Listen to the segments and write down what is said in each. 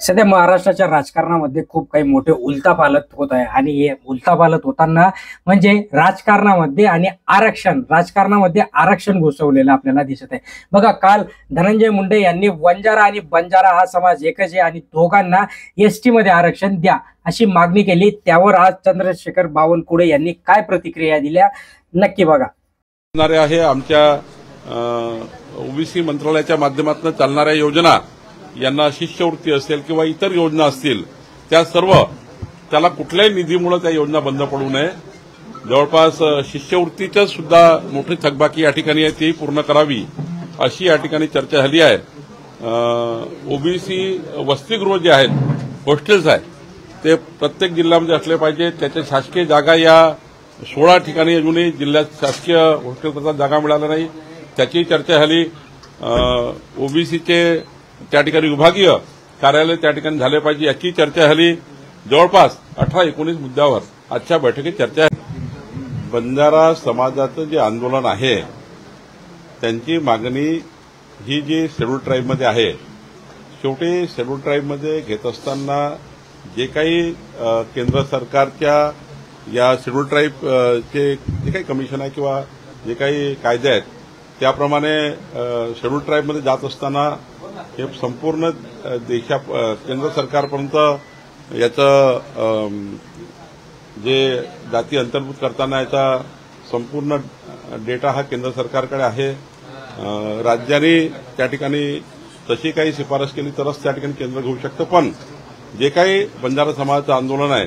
सध्या महाराष्ट्राच्या राजकारणामध्ये खूप काही मोठे उलथापालथ होत आहे आणि हे उलथापालथ होताना म्हणजे राजकारणामध्ये आरक्षण घुसवलेलं आपल्याला दिसत आहे। बघा, काल धनंजय मुंडे यांनी वंजारा आणि बंजारा हा समाज एकच आहे आणि दोघांना एसटी मध्ये आरक्षण द्या अशी मागणी केली। त्यावर आज चंद्रशेखर बावनकुळे यांनी काय प्रतिक्रिया दिल्या नक्की बघा। आहे आमच्या ओबीसी मंत्रालयाच्या माध्यमातून चालणाऱ्या योजना यांना शिष्यवृत्ती असेल किंवा इतर योजना असतील त्या सर्व त्याला कुठल्याही निधीमुळे त्या योजना बंद पडू नये। जवळपास शिष्यवृत्तीच्या सुद्धा मोठी थकबाकी या ठिकाणी आहे, ती पूर्ण करावी अशी या ठिकाणी चर्चा झाली आहे। ओबीसी वसतिगृह जे आहेत, हॉस्टेल्स आहेत, ते प्रत्येक जिल्ह्यामध्ये असले पाहिजे। त्याच्या शासकीय जागा या 16 ठिकाणी अजूनही जिल्ह्यात शासकीय हॉस्टेलचा जागा मिळाला नाही, त्याची चर्चा झाली। ओबीसीचे त्या ठिकाणी विभागीय कार्यालय त्या ठिकाणी झाले पाहिजे याची चर्चा झाली। जवळपास 18-19 मुद्द्यावर आजच्या बैठकीत चर्चा झाली। बंजारा समाजाचं जे आंदोलन आहे त्यांची मागणी ही जी शेड्यूल ट्राईबमध्ये आहे, शेवटी शेड्यूल ट्राईबमध्ये घेत असताना जे काही केंद्र सरकारच्या या शेड्यूल ट्राईबचे जे काही कमिशन आहे किंवा जे काही कायदे आहेत त्याप्रमाणे शेड्यूल ट्राईबमध्ये जात असताना हे संपूर्ण केंद्र सरकारपर्यंत याचं जे जाती अंतर्भूत करताना याचा संपूर्ण डेटा हा केंद्र सरकारकडे आहे। राज्यांनी त्या ठिकाणी तशी काही शिफारस केली तरच त्या ठिकाणी केंद्र घेऊ शकतं, पण जे काही बंजारा समाजाचं आंदोलन आहे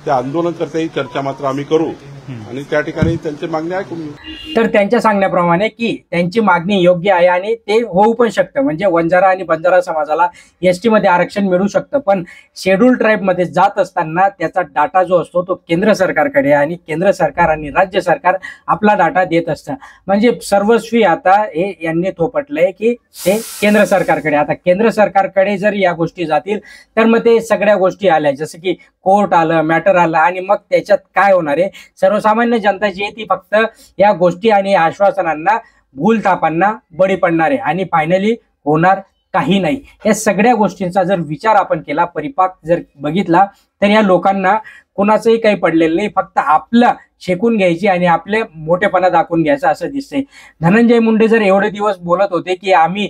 त्या आंदोलनकर्त्याही चर्चा मात्र आम्ही करू आणि त्या ठिकाणी त्यांची मागणी ऐकून घेऊ। तर त्यांच्या सांगण्याप्रमाणे की त्यांची मागणी योग्य आहे आणि ते होऊ पण शकतं, म्हणजे वंजारा आणि बंजारा समाजाला एसटी मध्ये आरक्षण मिळू शकतं, पण शेड्यूल ट्राईब मध्ये जात असताना त्याचा डाटा जो असतो तो केंद्र सरकारकडे आणि केंद्र सरकार आणि राज्य सरकार आपला डाटा देत असतं। म्हणजे सर्वस्वी आता हे यांनी थोपटलंय की ते केंद्र सरकारकडे, आता केंद्र सरकारकडे जर या गोष्टी जातील तर मग ते सगळ्या गोष्टी आल्या, जसं की कोर्ट आलं, मॅटर आलं आणि मग त्याच्यात काय होणार आहे, सर्वसामान्य जनता जी आहे ती फक्त या गोष्टी आणि आश्वासनांना भूलथापांना बळी पडणार आहे आणि फायनली होणार काही नाही। या सगळ्या गोष्टींचा जर विचार आपण केला, परिपाक जर बघितला तर या लोकांना कोणाचंही काही पडलेलं नाही, फक्त आपलं शेकून घ्यायची आणि आपले मोठेपणा दाखवून घ्यायचं असं दिसतंय। धनंजय मुंडे जर एवढे दिवस बोलत होते की आम्ही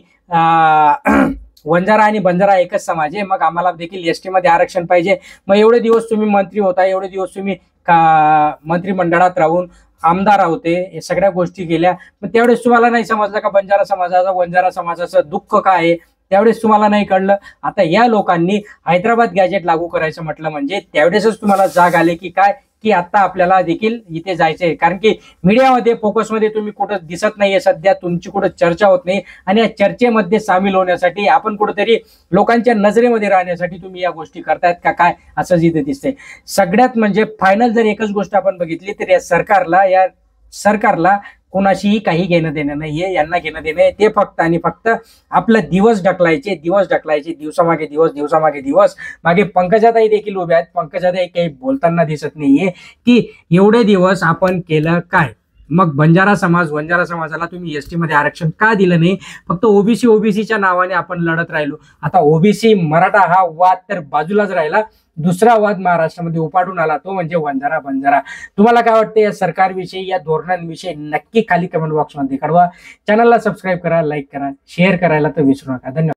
वंजारा आणि बंजारा एकच समाज आहे, मग आम्हाला देखील एसटी मध्ये आरक्षण पाहिजे, मग एवढे दिवस तुम्ही मंत्री होता, एवढे दिवस तुम्ही मंत्रिमंडळात राहून आमदार होते, हे सगळ्या गोष्टी केल्या, मग त्यावेळेस तुम्हाला नाही समजलं का बंजारा समाजाचं वंजारा समाजाचं दुःख काय आहे, त्यावेळेस तुम्हाला नाही कळलं। आता या लोकांनी हैदराबाद गॅजेट लागू करायचं म्हटलं म्हणजे त्यावेळेसच तुम्हाला जाग आले की काय, की आता आपल्याला देखील इथे जायचंय, कारण की मीडियामध्ये फोकसमध्ये तुम्ही कुठं दिसत नाहीये, सध्या तुमची कुठं चर्चा होत नाही आणि या चर्चेमध्ये सामील होण्यासाठी आपण कुठेतरी लोकांच्या नजरेमध्ये राहण्यासाठी तुम्ही या गोष्टी करतायत का काय, असं जिथे दिसतंय। सगळ्यात म्हणजे फायनल जर एकच गोष्ट आपण बघितली तर या सरकारला कोणाशीही काही घेणं देणं नाहीये, यांना घेणं देणं आहे ते फक्त आणि फक्त आपलं दिवस ढकलायचे दिवसामागे दिवस। मागे पंकजाताई देखील उभ्या आहेत, पंकजाताई काही बोलताना दिसत नाहीये की एवढे दिवस आपण केलं काय, मग बंजारा समाजाला तुम्ही एसटी मध्ये आरक्षण का दिलं नाही, फक्त ओबीसीच्या नावाने आपण लढत राहिलो। आता ओबीसी मराठा हा वाद तर बाजूलाच राहिला, दुसरा वाद महाराष्ट्रामध्ये उपाडून आला, तो म्हणजे वंजारा बंजारा। तुम्हाला काय वाटतं या सरकारविषयी, या धोरणांविषयी नक्की खाली कमेंट बॉक्समध्ये कळवा। चॅनलला सबस्क्राईब करा, लाईक करा, शेअर करायला तर विसरू नका। धन्यवाद।